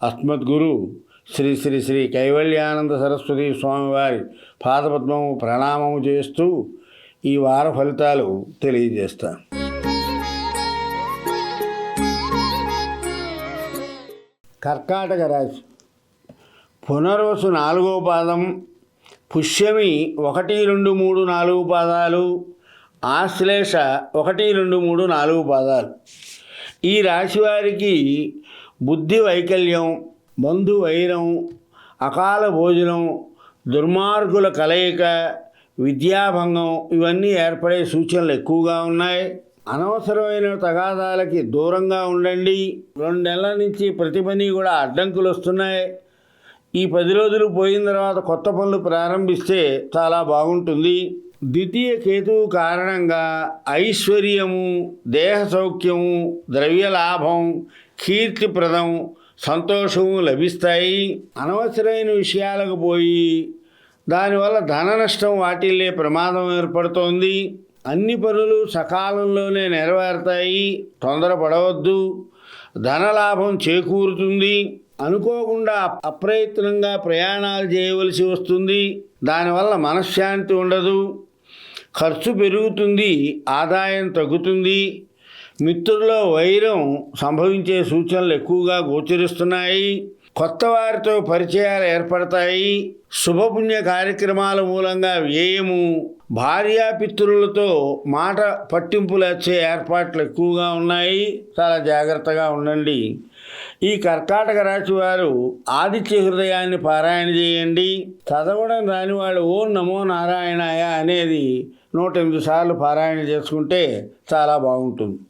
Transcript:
అస్మద్గురు శ్రీ శ్రీ శ్రీ కైవల్యానంద సరస్వతి స్వామివారి పాదపద్మము ప్రణామము చేస్తూ ఈ వార ఫలితాలు తెలియజేస్తాను. కర్కాటక రాశి. పునర్వసు 4వ పాదం, పుష్యమి 1, 2, 3, 4 పాదాలు, ఆశ్లేష 1, 2, 3, 4 పాదాలు. ఈ రాశి వారికి బుద్ధి వైకల్యం, బంధు వైరం, అకాల భోజనం, దుర్మార్గుల కలయిక, విద్యాభంగం ఇవన్నీ ఏర్పడే సూచనలు ఎక్కువగా ఉన్నాయి. అనవసరమైన తగాదాలకి దూరంగా ఉండండి. 2 నెలల నుంచి ప్రతి పని కూడా అడ్డంకులు వస్తున్నాయి. ఈ 10 రోజులు పోయిన తర్వాత కొత్త పనులు ప్రారంభిస్తే చాలా బాగుంటుంది. ద్వితీయ కేతువు కారణంగా ఐశ్వర్యము, దేహ సౌఖ్యము, ద్రవ్య లాభం, కీర్తిప్రదం, సంతోషము లభిస్తాయి. అనవసరమైన విషయాలకు పోయి దానివల్ల ధన నష్టం వాటిల్లే ప్రమాదం ఏర్పడుతోంది. అన్ని పనులు సకాలంలోనే నెరవేరుతాయి. తొందరపడవద్దు. ధనలాభం చేకూరుతుంది. అనుకోకుండా అప్రయత్నంగా ప్రయాణాలు చేయవలసి వస్తుంది. దానివల్ల మనశ్శాంతి ఉండదు. ఖర్చు పెరుగుతుంది, ఆదాయం తగ్గుతుంది. మిత్రుల్లో వైరం సంభవించే సూచనలు ఎక్కువగా గోచరిస్తున్నాయి. కొత్త వారితో పరిచయాలు ఏర్పడతాయి. శుభపుణ్య కార్యక్రమాల మూలంగా వ్యయము, భార్యాపితృలతో మాట పట్టింపులు వచ్చే ఏర్పాట్లు ఎక్కువగా ఉన్నాయి. చాలా జాగ్రత్తగా ఉండండి. ఈ కర్కాటక రాశి వారు ఆదిత్య హృదయాన్ని పారాయణ చేయండి. చదవడం రాని వాళ్ళు ఓం నమో నారాయణాయ అనేది 108 సార్లు పారాయణ చేసుకుంటే చాలా బాగుంటుంది.